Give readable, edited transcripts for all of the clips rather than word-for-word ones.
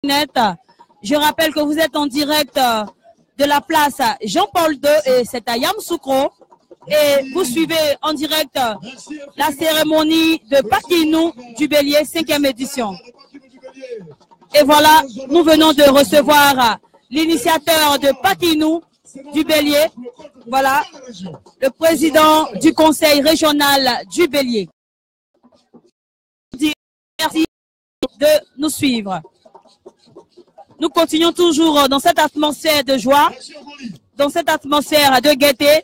Je rappelle que vous êtes en direct de la place Jean-Paul II et c'est à Yamoussoukro. Et vous suivez en direct la cérémonie de Pakinou du Bélier, 5e édition. Et voilà, nous venons de recevoir l'initiateur de Pakinou du Bélier. Voilà, le président du conseil régional du Bélier. Merci de nous suivre. Nous continuons toujours dans cette atmosphère de joie, dans cette atmosphère de gaieté.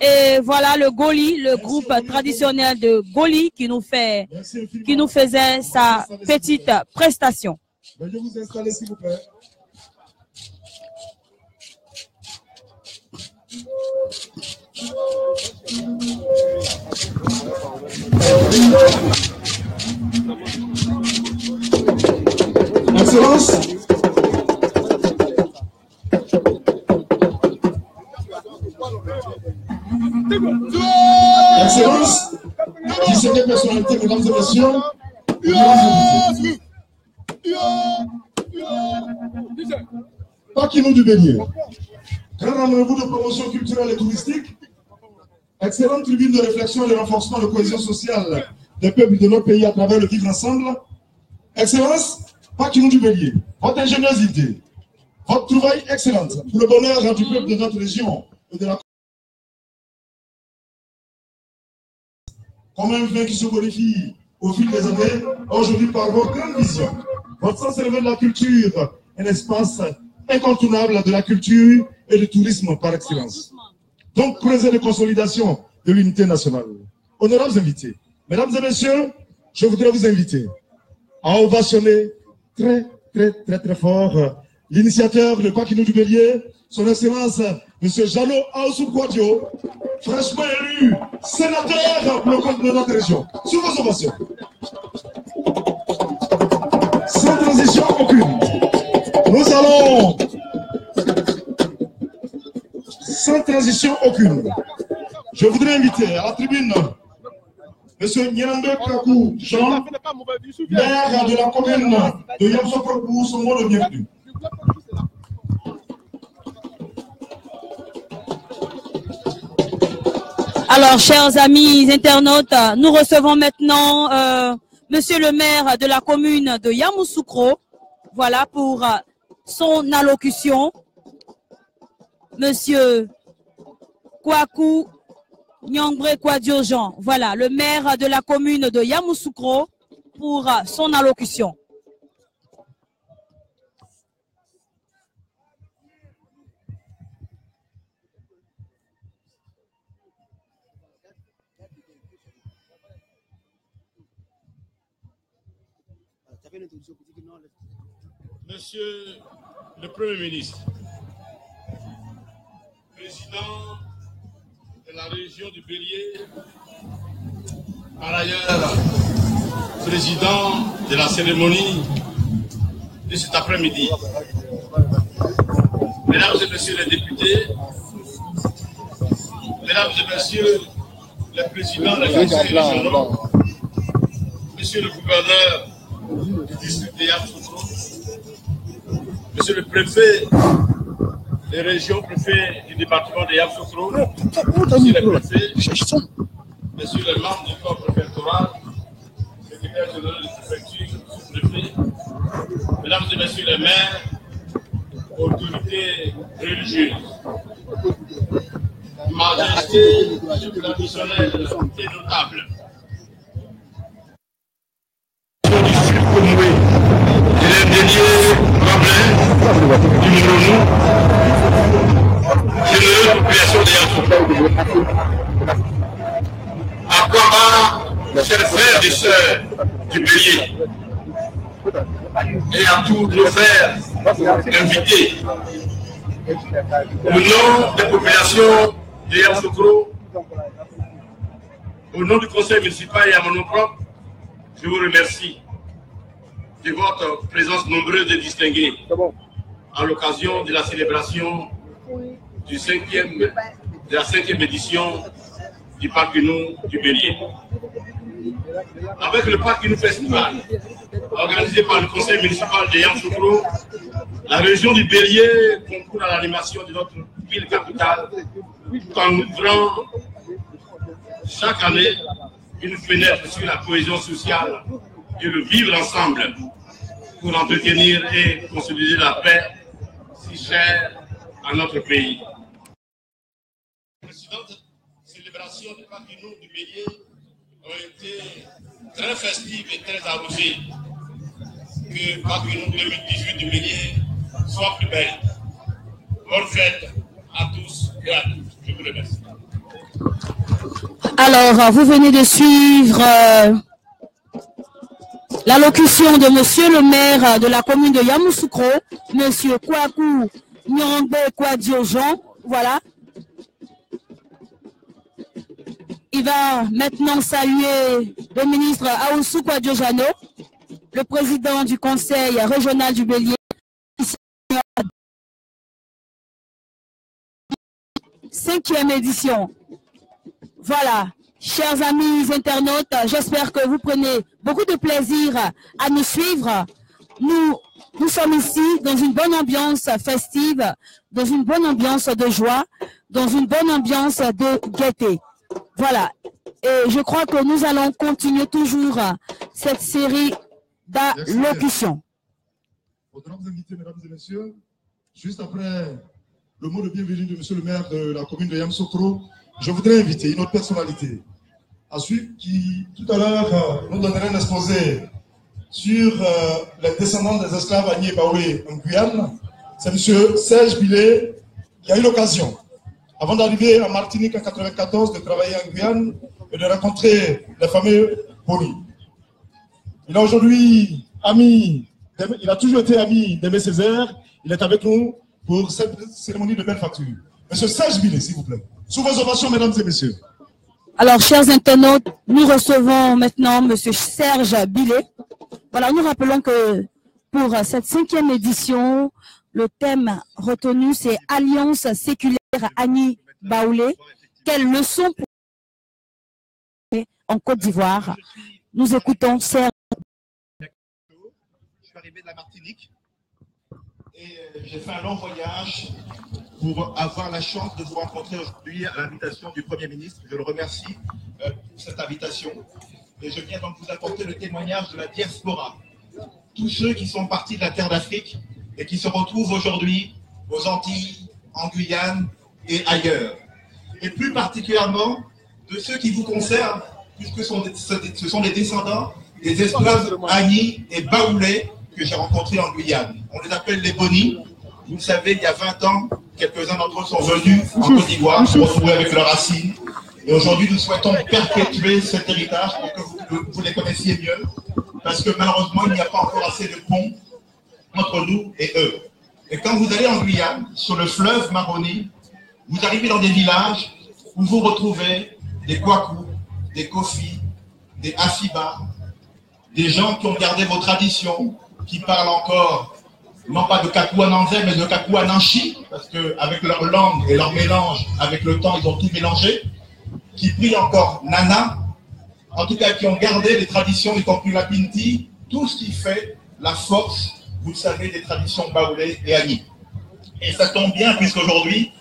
Et voilà le Goli, le groupe traditionnel de Goli qui nous faisait sa petite prestation. Veuillez vous installer s'il vous plaît. Excellence. Excellence, distinguées personnalités, mesdames et messieurs, Pakinou du Bélier, grand rendez-vous de promotion culturelle et touristique, excellente tribune de réflexion et de renforcement de cohésion sociale des peuples de notre pays à travers le vivre ensemble. Excellence, Pakinou du Bélier, votre ingéniosité, votre trouvaille excellente pour le bonheur du peuple de notre région et de la comme un vin qui se modifie au fil des années, aujourd'hui par votre grande vision, votre sens élevé de la culture, un espace incontournable de la culture et du tourisme par excellence. Donc, projet de consolidation de l'unité nationale. Honorables invités, mesdames et messieurs, je voudrais vous inviter à ovationner très fort l'initiateur de Pakinou du Bélier, son excellence, M. Jano Aoussou Kouadio, fraîchement élu sénateur pour le compte de notre région. Sous vos ovations. Sans transition aucune. Nous allons, sans transition aucune, je voudrais inviter à la tribune M. Nyambe Kakou Jean, maire de la commune de Yamoussoukro pour son mot de bienvenue. Alors, chers amis internautes, nous recevons maintenant Monsieur le maire de la commune de Yamoussoukro, voilà pour son allocution. Monsieur Kwaku Nyangbre Kwadio Jean, voilà, le maire de la commune de Yamoussoukro pour son allocution. Monsieur le Premier ministre, président de la région du Bélier, par ailleurs président de la cérémonie de cet après-midi, mesdames et messieurs les députés, mesdames et messieurs les présidents des conseils régionaux, monsieur le gouverneur du district de Yamoussoukro, monsieur le préfet des régions, préfet du département de Yamoussoukro, monsieur le préfet, monsieur le membre du corps préfectoral, secrétaire général de la préfecture, sous-préfet, mesdames et messieurs les maires, autorités religieuses, majesté traditionnelle et notable. Généreux population de Yamoussoukro. À combat, chers frères et sœurs du Bélier, et à tous nos frères invités, au nom des populations de Yamoussoukro, au nom du conseil municipal et à mon nom propre, je vous remercie de votre présence nombreuse et distinguée à l'occasion de la célébration de la 5e édition du Pakinou du Bélier. Avec le Pakinou Festival, organisé par le conseil municipal de Yamoussoukro, la région du Bélier concourt à l'animation de notre ville capitale en ouvrant chaque année une fenêtre sur la cohésion sociale et le vivre ensemble pour entretenir et consolider la paix si chère à notre pays. Les précédentes célébrations du patrimoine du Bélier ont été très festives et très arrosées. Que le patrimoine 2018 du Bélier soit plus belle. Bonne fête à tous et à toutes. Je vous remercie. Alors, vous venez de suivre l'allocution de monsieur le maire de la commune de Yamoussoukro, monsieur Kouakou Nyongbe Kouadiojan. Voilà. Il va maintenant saluer le ministre Aoussou Kouadiojano, le président du conseil régional du Bélier. 5e édition. Voilà, chers amis internautes, j'espère que vous prenez beaucoup de plaisir à nous suivre. Nous sommes ici dans une bonne ambiance festive, dans une bonne ambiance de joie, dans une bonne ambiance de gaieté. Voilà, et je crois que nous allons continuer toujours cette série d'allocutions. Honorables invités, mesdames et messieurs, juste après le mot de bienvenue de monsieur le maire de la commune de Yamoussoukro, je voudrais inviter une autre personnalité à suivre qui, tout à l'heure, nous donnerait un exposé sur les descendants des esclaves Agni et Baoulé en Guyane. C'est monsieur Serge Billet qui a eu l'occasion, avant d'arriver en Martinique en 1994, de travailler en Guyane et de rencontrer les fameux Boni. Il a aujourd'hui il a toujours été ami d'Aimé Césaire. Il est avec nous pour cette cérémonie de belle facture. Monsieur Serge Billet, s'il vous plaît. Sous vos ovations, mesdames et messieurs. Alors, chers internautes, nous recevons maintenant monsieur Serge Billet. Voilà, nous rappelons que pour cette 5e édition, le thème retenu, c'est Alliance séculaire Agni Baoulé. Quelle leçon pour en Côte d'Ivoire? Nous écoutons Serge. Je suis arrivé de la Martinique et j'ai fait un long voyage pour avoir la chance de vous rencontrer aujourd'hui à l'invitation du Premier ministre. Je le remercie pour cette invitation. Et je viens donc vous apporter le témoignage de la diaspora. Tous ceux qui sont partis de la terre d'Afrique et qui se retrouvent aujourd'hui aux Antilles, en Guyane et ailleurs. Et plus particulièrement de ceux qui vous concernent, puisque ce sont les descendants des esclaves Agni et Baoulé que j'ai rencontrés en Guyane. On les appelle les Boni. Vous le savez, il y a 20 ans, quelques-uns d'entre eux sont venus en Côte d'Ivoire, se retrouver avec leurs racines. Et aujourd'hui, nous souhaitons perpétuer cet héritage pour que vous les connaissiez mieux. Parce que malheureusement, il n'y a pas encore assez de ponts entre nous et eux. Et quand vous allez en Guyane, sur le fleuve Maroni, vous arrivez dans des villages où vous retrouvez des Kwaku, des Kofi, des Asiba, des gens qui ont gardé vos traditions, qui parlent encore, non pas de Kakouananzé, mais de Kakouananchi, parce qu'avec leur langue et leur mélange, avec le temps, ils ont tout mélangé, qui prient encore Nana, en tout cas qui ont gardé les traditions, y compris la Pinti, tout ce qui fait la force, vous le savez, des traditions Baoulé et Agni. Et ça tombe bien, puisqu'aujourd'hui,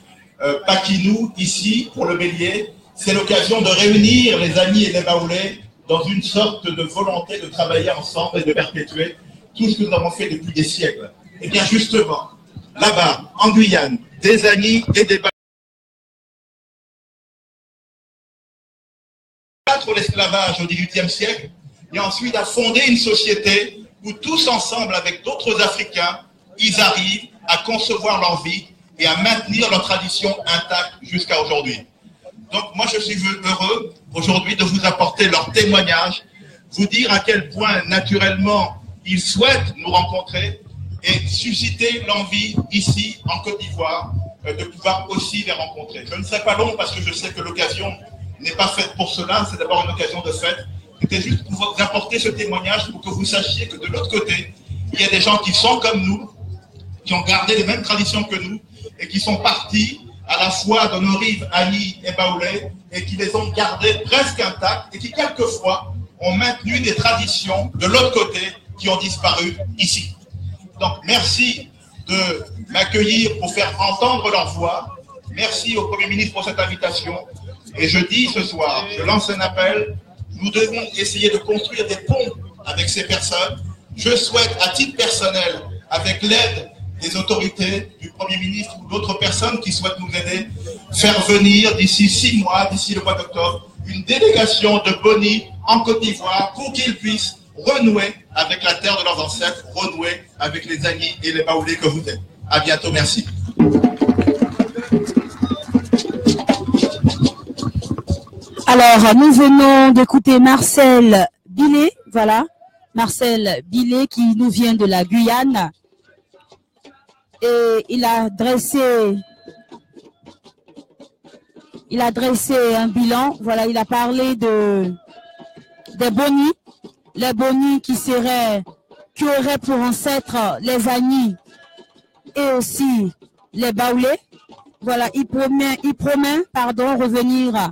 Pakinou, ici, pour le Bélier, c'est l'occasion de réunir les Agni et les Baoulé dans une sorte de volonté de travailler ensemble et de perpétuer tout ce que nous avons fait depuis des siècles. Et bien justement, là-bas, en Guyane, des Agni et des Baoulé, contre l'esclavage au XVIIIe siècle, et ensuite à fonder une société où tous ensemble, avec d'autres Africains, ils arrivent à concevoir leur vie et à maintenir leur tradition intacte jusqu'à aujourd'hui. Donc moi je suis heureux aujourd'hui de vous apporter leur témoignage, vous dire à quel point naturellement ils souhaitent nous rencontrer et susciter l'envie ici en Côte d'Ivoire de pouvoir aussi les rencontrer. Je ne serai pas long parce que je sais que l'occasion n'est pas faite pour cela, c'est d'abord une occasion de fête. C'était juste pour vous apporter ce témoignage pour que vous sachiez que de l'autre côté, il y a des gens qui sont comme nous, qui ont gardé les mêmes traditions que nous et qui sont partis à la fois de nos rives Agni et Baoulé et qui les ont gardées presque intactes et qui quelquefois ont maintenu des traditions de l'autre côté qui ont disparu ici. Donc, merci de m'accueillir pour faire entendre leur voix. Merci au Premier ministre pour cette invitation. Et je dis ce soir, je lance un appel, nous devons essayer de construire des ponts avec ces personnes. Je souhaite, à titre personnel, avec l'aide des autorités, du Premier ministre ou d'autres personnes qui souhaitent nous aider, faire venir d'ici 6 mois, d'ici le mois d'octobre, une délégation de Boni en Côte d'Ivoire pour qu'ils puissent renouer avec la terre de leurs ancêtres, renouer avec les Agnis et les Baoulés que vous êtes. À bientôt, merci. Alors, nous venons d'écouter Marcel Billet, voilà, Marcel Billet qui nous vient de la Guyane. Et il a dressé un bilan, voilà, il a parlé des Boni, les Boni qui auraient pour ancêtres les Agnis et aussi les Baoulés. Voilà, il promet, revenir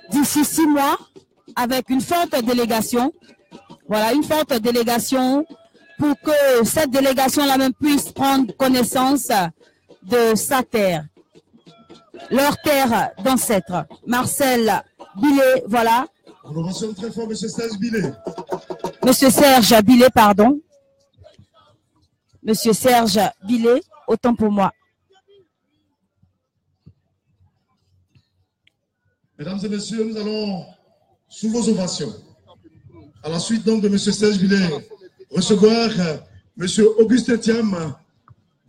d'ici 6 mois avec une forte délégation. Voilà, une forte délégation pour que cette délégation-là même puisse prendre connaissance de sa terre, leur terre d'ancêtres. Marcel Billet, voilà. On le mentionne très fort, M. Serge Billet. Monsieur Serge Billet, pardon. Monsieur Serge Billet, autant pour moi. Mesdames et messieurs, nous allons, sous vos ovations, à la suite donc de M. Serge Billet, recevoir M. Augustin Thiam,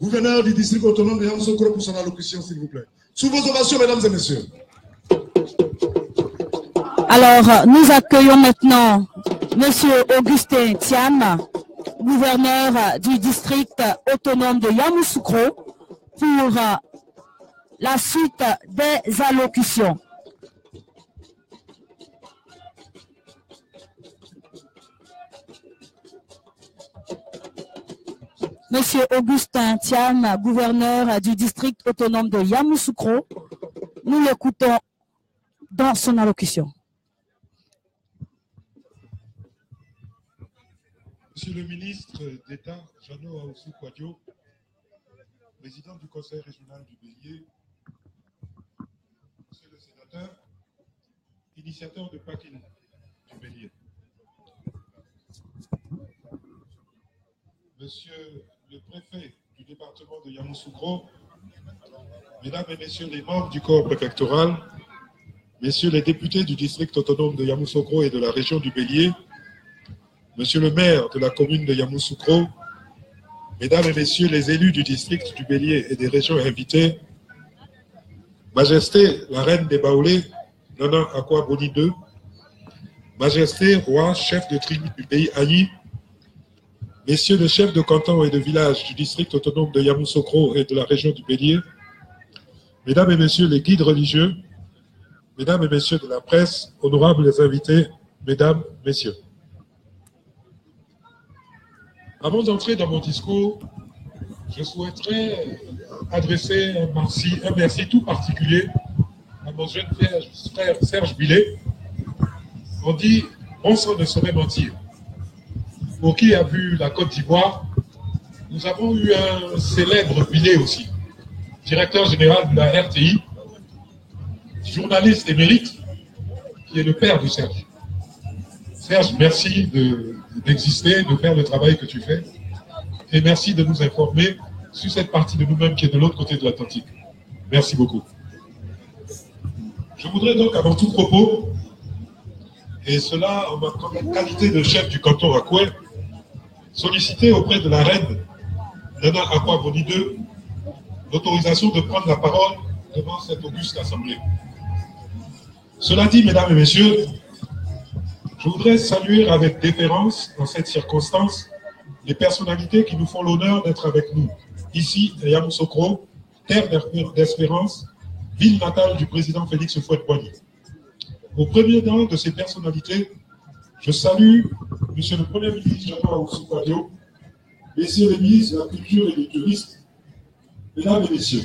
gouverneur du district autonome de Yamoussoukro pour son allocution, s'il vous plaît. Sous vos ovations, mesdames et messieurs. Alors, nous accueillons maintenant M. Augustin Thiam, gouverneur du district autonome de Yamoussoukro, pour la suite des allocutions. Monsieur Augustin Thiam, gouverneur du district autonome de Yamoussoukro, nous l'écoutons dans son allocution. Monsieur le ministre d'État, Jeannot Aoussou Kouadio, président du conseil régional du Bélier, monsieur le sénateur, initiateur de Pakin du Bélier, monsieur le préfet du département de Yamoussoukro, mesdames et messieurs les membres du corps préfectoral, messieurs les députés du district autonome de Yamoussoukro et de la région du Bélier, monsieur le maire de la commune de Yamoussoukro, mesdames et messieurs les élus du district du Bélier et des régions invitées, Majesté la reine des Baoulés, Nana Akua Boni II, Majesté roi, chef de tribu du pays Agnis, messieurs les chefs de canton et de village du district autonome de Yamoussoukro et de la région du Bélier, mesdames et messieurs les guides religieux, mesdames et messieurs de la presse, honorables invités, mesdames, messieurs. Avant d'entrer dans mon discours, je souhaiterais adresser un merci tout particulier à mon jeune frère Serge Billet. On dit « bon sang ne saurait mentir ». Pour qui a vu la Côte d'Ivoire, nous avons eu un célèbre Billet aussi, directeur général de la RTI, journaliste émérite, qui est le père de Serge. Serge, merci d'exister, de faire le travail que tu fais, et merci de nous informer sur cette partie de nous-mêmes qui est de l'autre côté de l'Atlantique. Merci beaucoup. Je voudrais donc, avant tout propos, et cela en ma qualité de chef du canton Akoué, solliciter auprès de la reine Nana Akua Boni II l'autorisation de prendre la parole devant cette auguste assemblée. Cela dit, mesdames et messieurs, je voudrais saluer avec déférence, dans cette circonstance, les personnalités qui nous font l'honneur d'être avec nous, ici à Yamoussoukro, terre d'espérance, ville natale du président Félix Houphouët-Boigny. Au premier rang de ces personnalités, je salue Monsieur le Premier ministre Jeannot Aoussou Kouadio, Messieurs les ministres de la Culture et du Tourisme, mesdames et messieurs,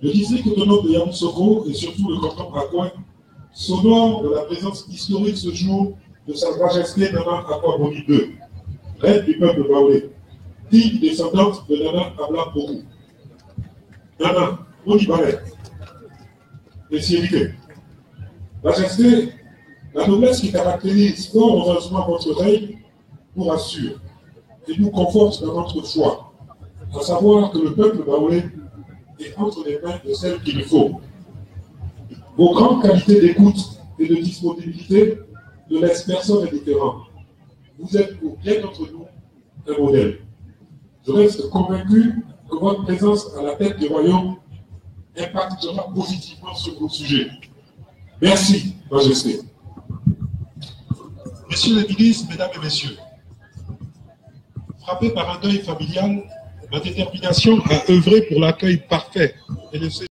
le district autonome de Yamoussoukro et surtout le canton Akoué s'honore de la présence historique ce jour de Sa Majesté Nana Akua Boni II, reine du peuple baoulé, digne descendante de Nana Abla Boku. Nana, Mounibaret, Messieurs, Majesté, la noblesse qui caractérise fort heureusement votre règne nous rassure et nous conforte dans notre foi, à savoir que le peuple baoulé est entre les mains de celles qu'il faut. Vos grandes qualités d'écoute et de disponibilité ne laissent personne indifférent. Vous êtes pour bien d'entre nous un modèle. Je reste convaincu que votre présence à la tête du royaume impactera positivement sur vos sujets. Merci, Majesté. Messieurs les ministres, Mesdames et Messieurs, frappé par un deuil familial, ma détermination à œuvrer pour l'accueil parfait et le séjour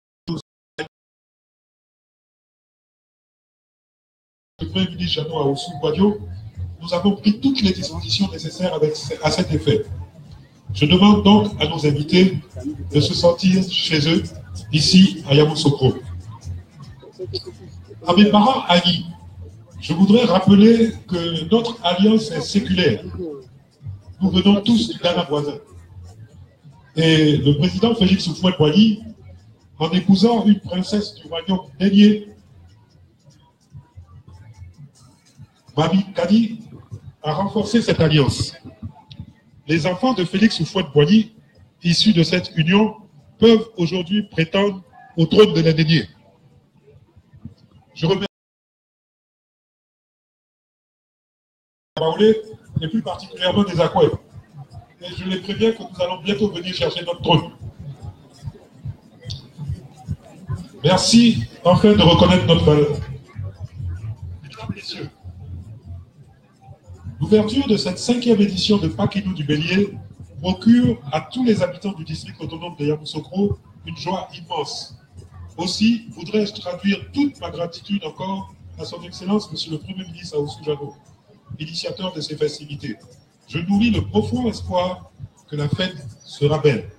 du Premier ministre Jeannot Ahoussou Kouadio, nous avons pris toutes les dispositions nécessaires à cet effet. Je demande donc à nos invités de se sentir chez eux, ici à Yamoussoukro. À mes parents amis, je voudrais rappeler que notre alliance est séculaire. Nous venons tous du Ghana voisin. Et le président Félix Houphouët-Boigny, en épousant une princesse du royaume dénié, Mami Kadi, a renforcé cette alliance. Les enfants de Félix Houphouët-Boigny, issus de cette union, peuvent aujourd'hui prétendre au trône de l'indénié. Je remercie Baoulé, et plus particulièrement des Akoué. Et je les préviens que nous allons bientôt venir chercher notre trône. Merci enfin de reconnaître notre valeur. Mesdames et messieurs, l'ouverture de cette 5e édition de Pakinou du Bélier procure à tous les habitants du district autonome de Yamoussoukro une joie immense. Aussi, voudrais-je traduire toute ma gratitude encore à son Excellence, Monsieur le Premier ministre Ahoussou Kouadio, initiateur de ces festivités. Je nourris le profond espoir que la fête sera belle.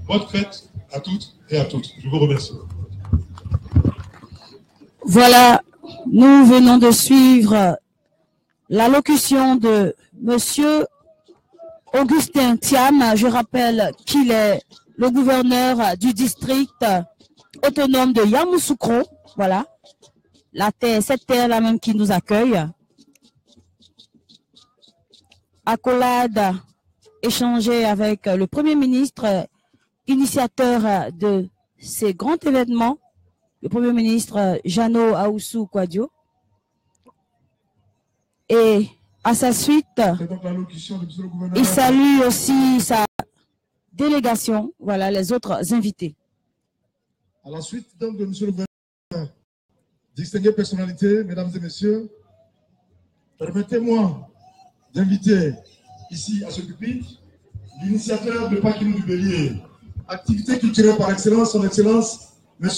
Bonne fête à toutes et à tous. Je vous remercie. Voilà, nous venons de suivre l'allocution de Monsieur Augustin Thiam. Je rappelle qu'il est le gouverneur du district autonome de Yamoussoukro. Voilà, la terre, cette terre-là même qui nous accueille. Accolade échangée avec le Premier ministre, initiateur de ces grands événements, le Premier ministre Jeannot Ahoussou Kouadio. Et à sa suite, il salue aussi sa délégation, voilà les autres invités. À la suite donc de M. le gouverneur, distinguées personnalités, mesdames et messieurs, permettez-moi d'inviter ici à ce pupitre l'initiateur de Pakinou du Bélier, activité culturelle par excellence, son excellence, M.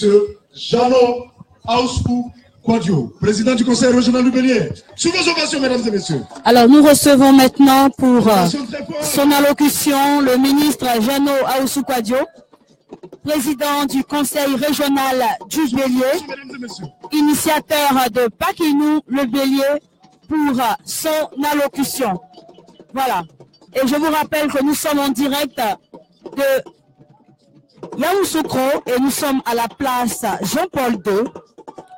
Jeannot Ahoussou Kouadio, président du conseil régional du Bélier. Sous vos ovations, mesdames et messieurs. Alors, nous recevons maintenant pour son allocution le ministre Jeannot Ahoussou Kouadio, président du conseil régional du Bélier, initiateur de Pakinou le Bélier, pour son allocution. Voilà. Et je vous rappelle que nous sommes en direct de Yamoussoukro et nous sommes à la place Jean-Paul II.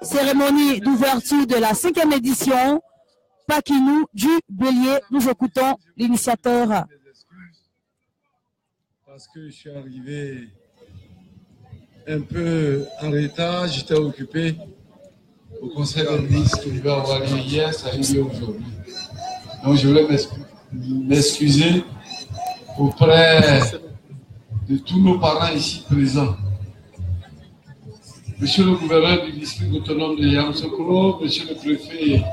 Cérémonie d'ouverture de la 5e édition Pakinou du Bélier. Nous écoutons l'initiateur. Parce que je suis arrivé un peu en retard, j'étais occupé au conseil des ministres qui devait avoir lieu hier, ça a eu lieu aujourd'hui. Donc je voulais m'excuser auprès de tous nos parents ici présents. Monsieur le gouverneur du district autonome de Yamoussoukro, monsieur le préfet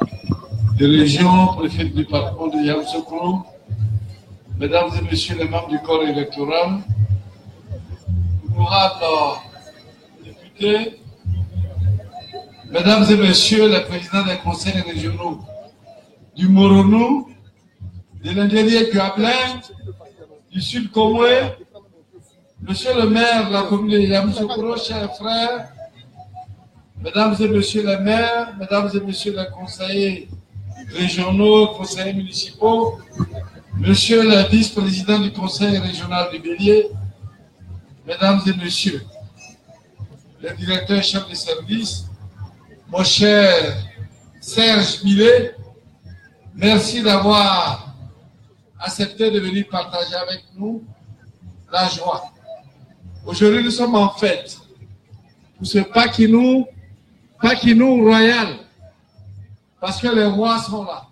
de région, préfet du département de Yamoussoukro, mesdames et messieurs les membres du corps électoral, honorables députés, mesdames et messieurs les présidents des conseils régionaux du Morono, de l'Indénié Gablin, du Sud Komoué, monsieur le maire de la commune de Yamoussoukro, chers frères, mesdames et messieurs les maires, mesdames et messieurs les conseillers régionaux, conseillers municipaux, Monsieur le vice-président du Conseil régional du Bélier, Mesdames et Messieurs, le directeur chef de service, mon cher Serge Millet, merci d'avoir accepté de venir partager avec nous la joie. Aujourd'hui, nous sommes en fête pour ce Paquinou royal, parce que les rois sont là.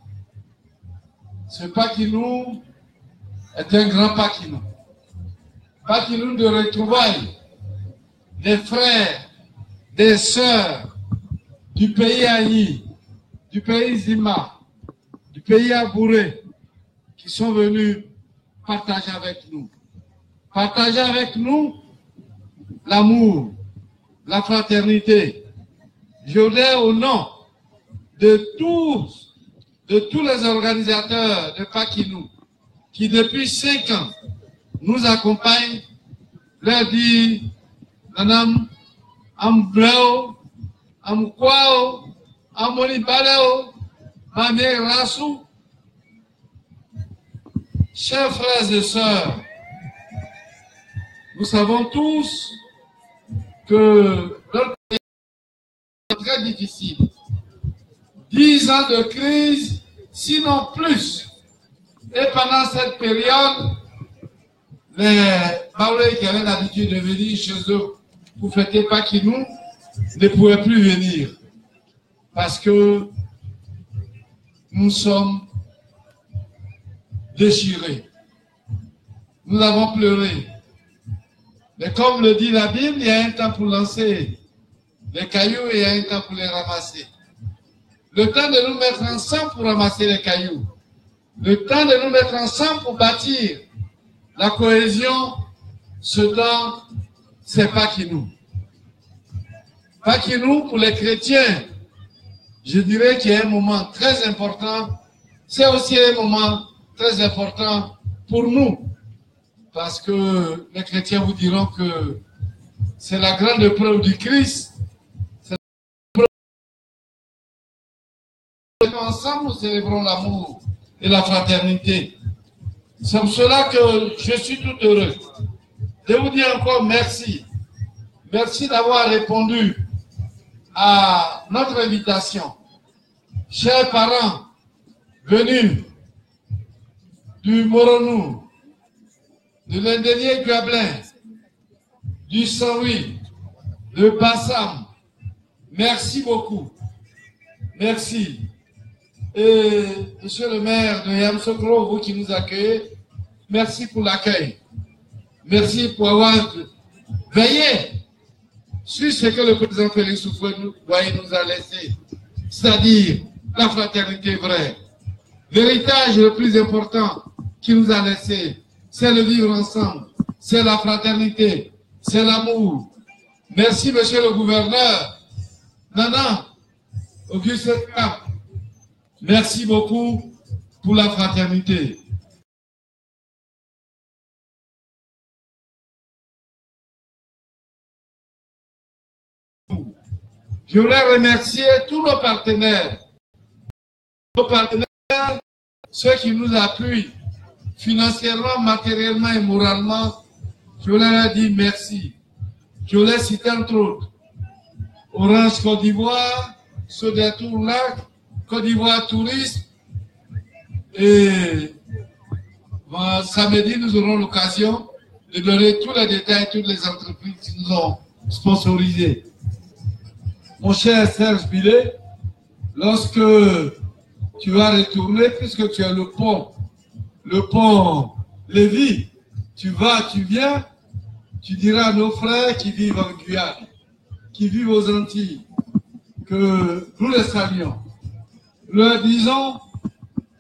Ce Paquinou est un grand Paquinou. Paquinou de retrouvailles des frères, des sœurs du pays Aïe, du pays Zima, du pays Abouré, qui sont venus partager avec nous. Partager avec nous l'amour, la fraternité. Je voudrais, au nom de tous les organisateurs de Paquinou, qui depuis 5 ans nous accompagnent, leur dire, Nanam, Amblao, Amkwao, Amoni Balao, Mamé Rassou. Chers frères et sœurs, nous savons tous que notre pays est très difficile. 10 ans de crise, sinon plus. Et pendant cette période, les Baoulés qui avaient l'habitude de venir chez eux pour fêter Paquinou ne pouvaient plus venir. Parce que nous sommes déchirés. Nous avons pleuré. Mais comme le dit la Bible, il y a un temps pour lancer les cailloux et il y a un temps pour les ramasser. Le temps de nous mettre ensemble pour ramasser les cailloux. Le temps de nous mettre ensemble pour bâtir la cohésion, ce temps, c'est Paquinou. Paquinou, pour les chrétiens, je dirais qu'il y a un moment très important. C'est aussi un moment très important pour nous. Parce que les chrétiens vous diront que c'est la grande preuve du Christ. Ensemble, nous célébrons l'amour et la fraternité. C'est pour cela que je suis tout heureux de vous dire encore merci. Merci d'avoir répondu à notre invitation. Chers parents venus du Moronou, de l'Indénié Gablin, du Saint-Louis, de Bassam, merci beaucoup. Merci. Et monsieur le maire de Yamsokro, vous qui nous accueillez, merci pour l'accueil. Merci pour avoir veillé sur ce que le président Félix Houphouët-Boigny nous a laissé, c'est-à-dire la fraternité vraie. L'héritage le plus important qu'il nous a laissé, c'est le vivre ensemble, c'est la fraternité, c'est l'amour. Merci, monsieur le gouverneur. Nana, Auguste Cap, merci beaucoup pour la fraternité. Je voulais remercier tous nos partenaires, ceux qui nous appuient financièrement, matériellement et moralement. Je voulais leur dire merci. Je voulais citer entre autres Orange Côte d'Ivoire, Sodetour Lac, Côte d'Ivoire Tourisme. Et samedi, nous aurons l'occasion de donner tous les détails, toutes les entreprises qui nous ont sponsorisés. Mon cher Serge Millet, lorsque tu vas retourner, puisque tu as le pont Lévis, tu vas, tu viens, tu diras à nos frères qui vivent en Guyane, qui vivent aux Antilles, que nous les saluons. Nous leur disons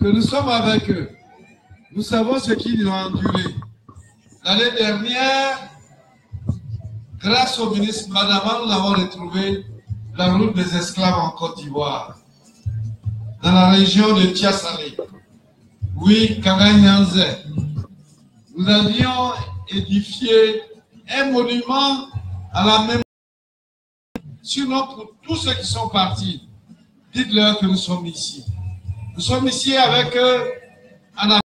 que nous sommes avec eux. Nous savons ce qu'ils ont enduré. L'année dernière, grâce au ministre Madama, nous avons retrouvé la route des esclaves en Côte d'Ivoire, dans la région de Tiasalé. Oui, Kanganyanze. Nous avions édifié un monument à la mémoire. Sinon, pour tous ceux qui sont partis, dites-leur que nous sommes ici. Nous sommes ici avec eux en